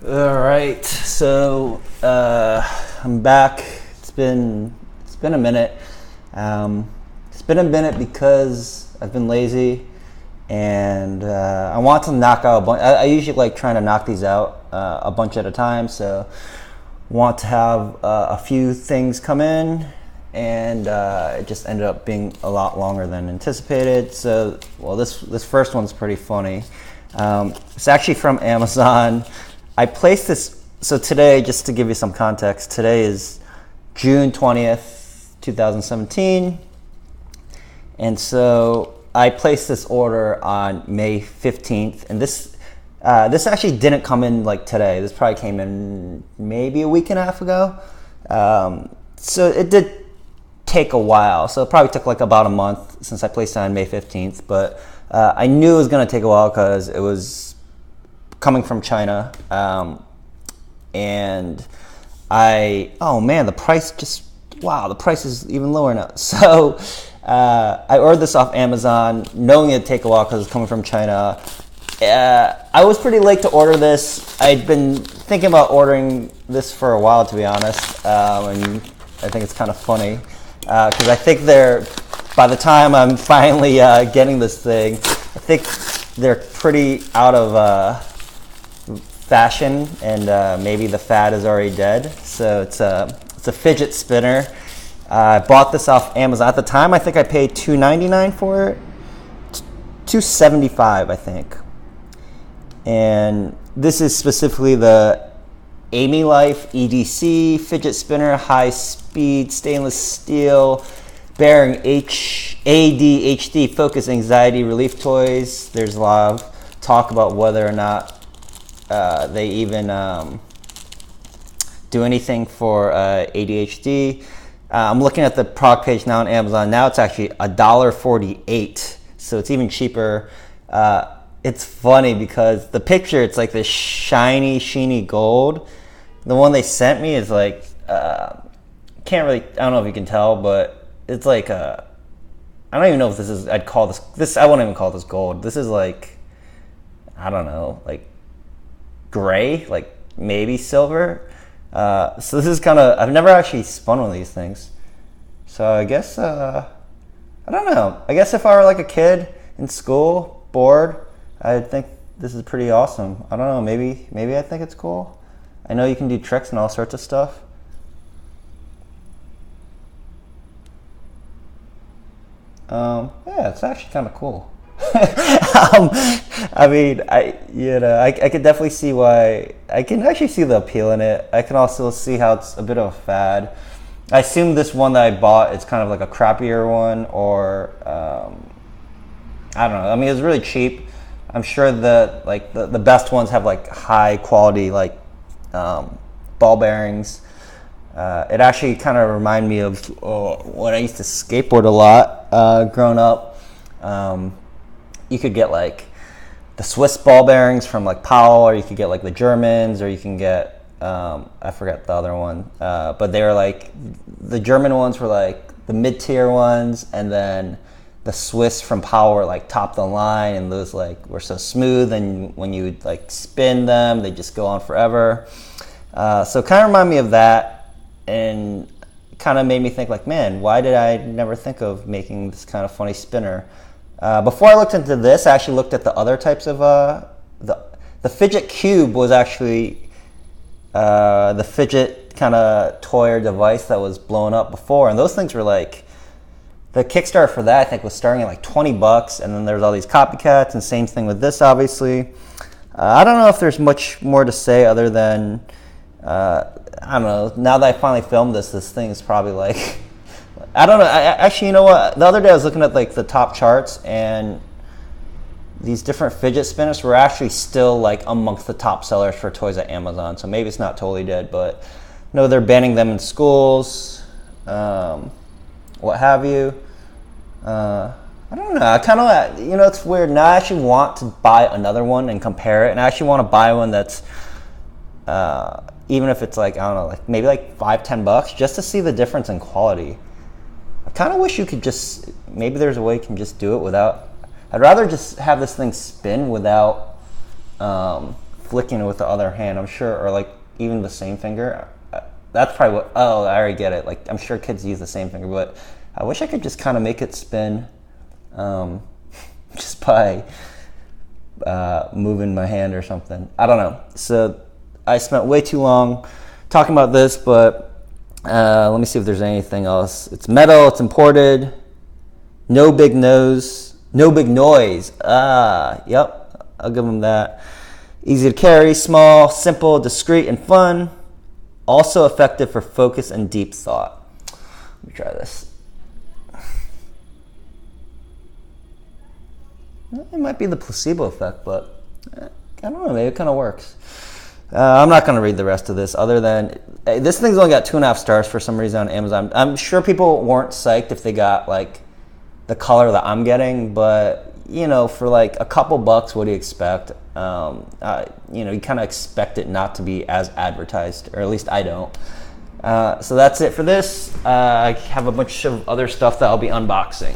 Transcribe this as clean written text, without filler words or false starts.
All right, so I'm back. It's been a minute. It's been a minute because I've been lazy, and I want to knock out a bunch. I usually like trying to knock these out a bunch at a time. So want to have a few things come in, and it just ended up being a lot longer than anticipated. So, well, this first one's pretty funny. It's actually from Amazon. I placed this, so today, just to give you some context, today is June 20th, 2017. And so I placed this order on May 15th. And this actually didn't come in like today. This probably came in maybe a week and a half ago. So it did take a while. So it probably took like about a month since I placed it on May 15th. But I knew it was going to take a while because it was coming from China, and oh man, the price the price is even lower now. So I ordered this off Amazon, knowing it'd take a while because it's coming from China. I was pretty late to order this. I'd been thinking about ordering this for a while, to be honest, and I think it's kind of funny because I think by the time I'm finally getting this thing, I think they're pretty out of fashion, and maybe the fad is already dead. So it's a fidget spinner. I bought this off Amazon. At the time, I think I paid $2.99 for it, $2.75 I think. And this is specifically the AMILIFE EDC fidget spinner, high speed stainless steel, bearing ADHD focus anxiety relief toys. There's a lot of talk about whether or not they even do anything for ADHD. I'm looking at the product page now on Amazon. Now it's actually $1.48, so it's even cheaper. It's funny because the picture, it's like this shiny, sheeny gold. The one they sent me is like, I don't know if you can tell, but it's like I don't even know if this is, I won't even call this gold. This is like, I don't know, like gray, like maybe silver. So this is kind of, I've never actually spun one of these things. So I guess, I don't know. I guess if I were like a kid in school, bored, I'd think this is pretty awesome. I don't know, maybe I think it's cool. I know you can do tricks and all sorts of stuff. Yeah, it's actually kind of cool. I mean, I could definitely see why. I can actually see the appeal in it. I can also see how it's a bit of a fad. I assume this one that I bought is kind of like a crappier one, or I don't know. I mean, it's really cheap. I'm sure that like the best ones have like high quality like ball bearings. It actually kind of reminded me of when I used to skateboard a lot growing up. You could get like the Swiss ball bearings from like Powell, or you could get like the Germans, or you can get I forget the other one, but they were like, the German ones were like the mid-tier ones, and then the Swiss from Powell were like top of the line, and those like were so smooth, and when you would like spin them, they just go on forever. So it kind of reminded me of that, and kind of made me think like, man, why did I never think of making this kind of funny spinner? Before I looked into this, I actually looked at the other types of the Fidget Cube was actually the fidget kind of toy or device that was blown up before, and those things were like, the Kickstarter for that I think was starting at like $20, and then there's all these copycats, and same thing with this obviously. I don't know if there's much more to say other than I don't know. Now that I finally filmed this thing is probably like, I don't know. Actually, you know what? The other day I was looking at like the top charts, and these different fidget spinners were actually still like amongst the top sellers for toys at Amazon. So maybe it's not totally dead, but no, they're banning them in schools, what have you. I don't know. I kind of, it's weird. Now I actually want to buy another one and compare it, and I actually want to buy one that's even if it's like, I don't know, like maybe like $5-10 just to see the difference in quality. I kind of wish you could just, maybe there's a way you can just do it without, I'd rather just have this thing spin without flicking it with the other hand, I'm sure, or like even the same finger. That's probably what, oh, I already get it. Like, I'm sure kids use the same finger, but I wish I could just kind of make it spin just by moving my hand or something. I don't know. So I spent way too long talking about this, but let me see if there's anything else. It's metal, it's imported, no big noise. Yep, I'll give them that. Easy to carry, small, simple, discreet, and fun. Also effective for focus and deep thought. Let me try this. It might be the placebo effect, but I don't know, maybe it kind of works. I'm not going to read the rest of this other than, this thing's only got 2.5 stars for some reason on Amazon. I'm sure people weren't psyched if they got like the color that I'm getting, but you know, for like a couple bucks, what do you expect? You know, you kind of expect it not to be as advertised, or at least I don't. So that's it for this. I have a bunch of other stuff that I'll be unboxing.